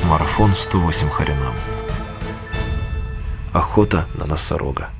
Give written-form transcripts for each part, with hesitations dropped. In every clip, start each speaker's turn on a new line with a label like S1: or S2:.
S1: Марафон 108 Харинам. Охота на носорога.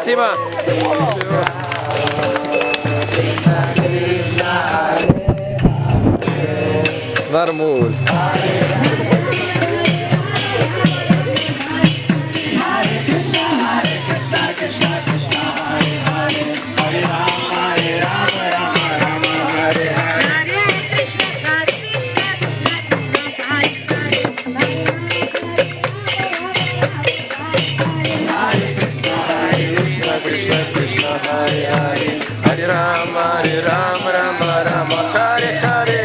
S2: Спасибо. Нормуль. Hare Rama, Rama Rama, Hare Hare.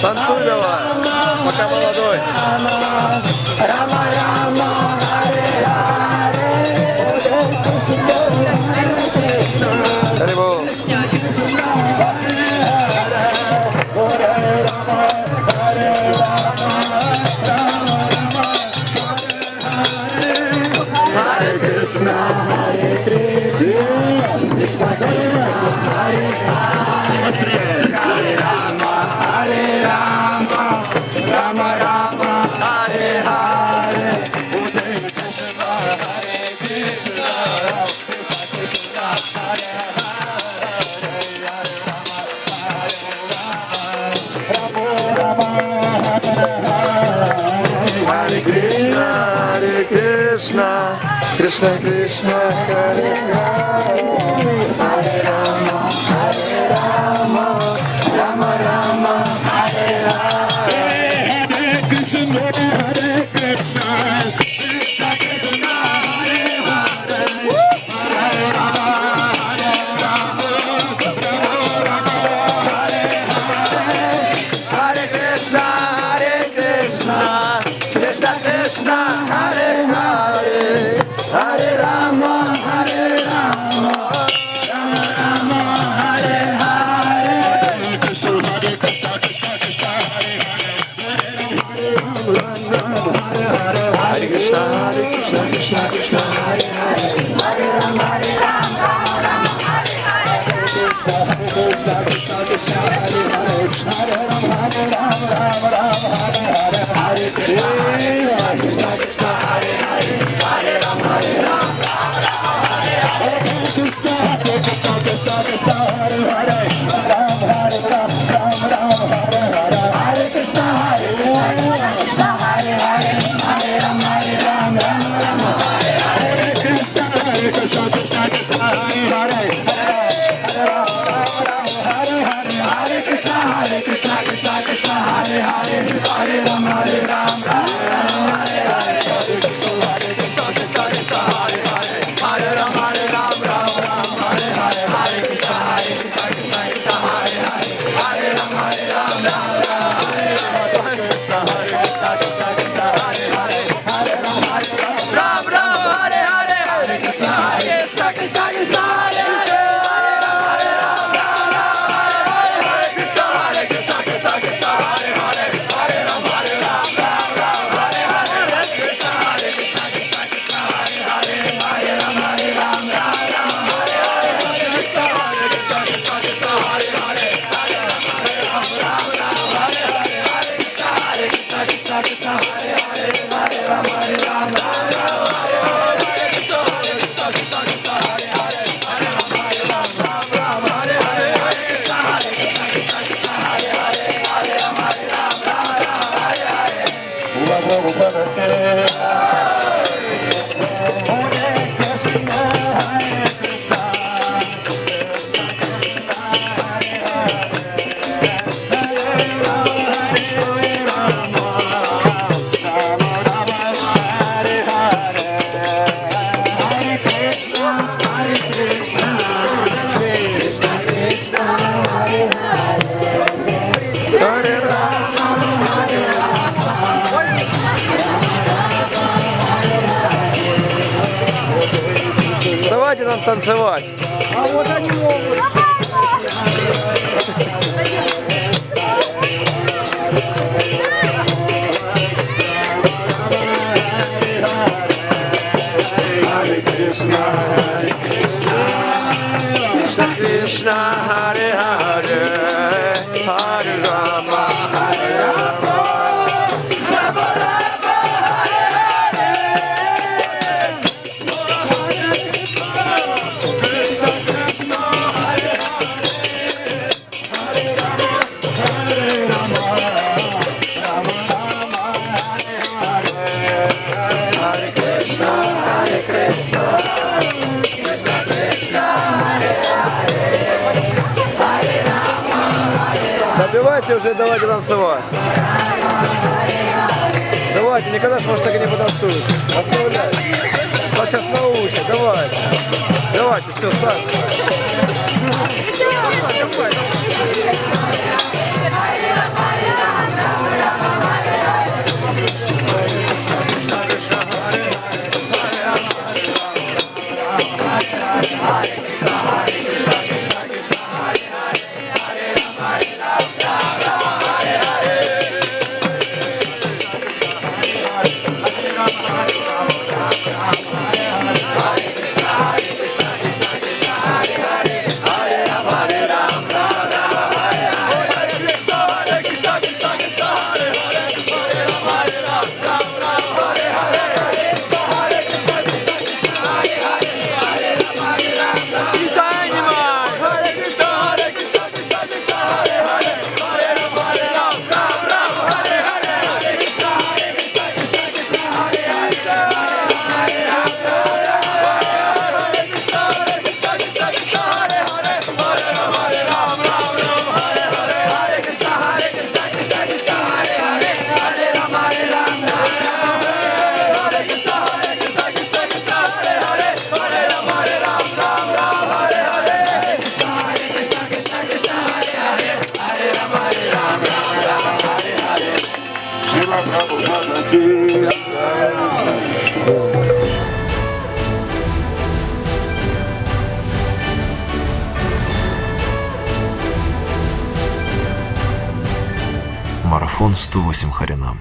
S2: Танцуй давай, пока молодой. Харибол. Hare Krishna, Krishna Krishna, Hare Hare, Hare Rama, Hare Rama, Rama Rama, Hare Hare, Hare Krishna, Hare Krishna, Krishna Krishna, Hare Hare, Hare Rama, Hare Rama, Rama Rama, Hare Hare, Hare Krishna, Hare Krishna, Krishna Krishna, Hare Hare, Hare Rama, Hare Rama, Rama Rama, Hare Hare, Krishna Hare Krishna, Krishna Krishna, Hare Hare, Hare Rama, Hare Hare, Hare Krishna, Hare Krishna, Krishna Krishna, Hare Hare, Hare Rama, Hare Rama, Rama Rama, Hare Hare, Krishna Krishna, Krishna Hare Hare, Hare Rama, Hare Rama, Rama Rama, Hare Hare, Hare Krishna, Hare Krishna, Krishna Hare Hare, Hare Rama, Hare Rama, Rama Rama, Hare Hare, Krishna Krishna, Krishna Krishna, Hare Hare, Rama Hare Rama, Rama Rama, Hare Hare, Hare Krishna, Hare Krishna, Hare Hare, Hare Rama, Hare Rama, Rama Rama, Hare Hare, Krishna Hare Krishna, Krishna Krishna, Hare Hare, Hare Rama, Rama Rama, Hare Hare, Hare Krishna, Hare Krishna, Krishna Krishna, Hare Hare, Hare Rama, Hare Rama, Rama Rama, Hare Hare, Hare Krishna, Hare Krishna, Krishna Krishna, Hare Hare, Hare Rama, Hare Rama, Rama Rama, Hare Hare, Hare Krishna, Hare Krishna, Krishna Krishna, Hare Hare, Hare Rama, Hare Rama, Rama Rama, Hare Hare, Hare Krishna, Hare Krishna, Krishna Krishna, Hare Hare, Hare Rama, Hare Rama, Rama Rama, Hare Hare, Hare Krishna, Hare Krishna, Krishna Krishna, Hare Hare, Hare Rama, Hare Rama, Rama Rama, Hare Krishna, Hare Krishna, Krishna Krishna, Hare Hare, Hare Rama, Hare Rama, Rama Rama, Hare Hare, Hare Krishna, Hare Krishna, Krishna Krishna, Hare Hare, Hare Rama, Hare Rama, Rama Rama, Hare Hare, Hare Krishna, Hare Krishna, Krishna Krishna, Hare Hare, Hare Rama, Hare Rama, Rama Rama, Hare Hare, Hare Krishna, Hare Krishna, Krishna Krishna, Hare Hare, Hare Rama, Hare Rama, Rama Rama, Hare Hare, Hare Krishna, Hare Krishna, Krishna Krishna, Hare Hare, Hare Rama, Hare Rama, Rama Rama, Hare Hare, Hare Krishna, Hare Krishna, Krishna Krishna, Hare Hare, Hare Rama, Hare Rama, Rama Rama, Hare Hare. Hare Krishna, Hare Krishna, Krishna танцевать.
S3: А вот они могут.
S2: Krishna Krishna Hare Hare Hare Rama Hare Rama Rama Rama Hare Hare Krishna Hare Krishna Добивайте уже, давайте танцевать. Давайте, никогда ж, может, так и не потанцуют. Оставляйте. Вас сейчас научат, давайте. Давайте, все, ставьте.
S1: Марафон 108 Харинам.